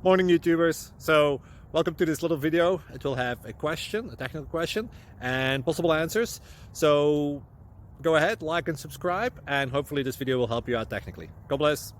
Morning YouTubers. So welcome to this little video. It will have a question, a technical question, and possible answers. So go ahead, like and subscribe, and hopefully this video will help you out technically. God bless.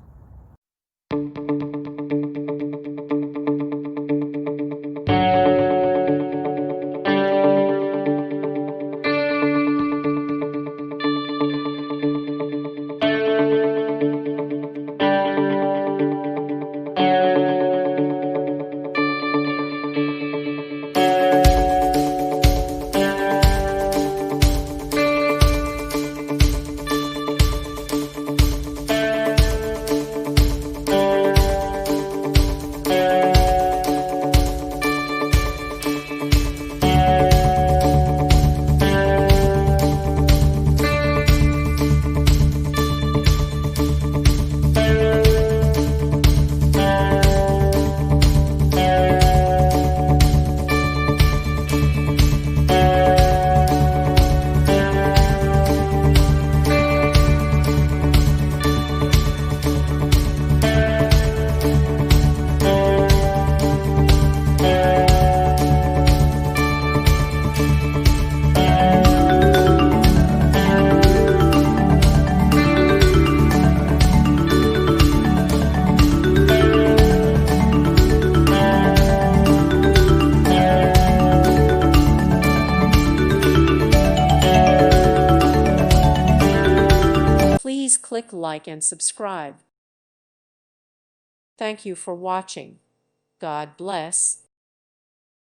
Please click like and subscribe. Thank you for watching. God bless.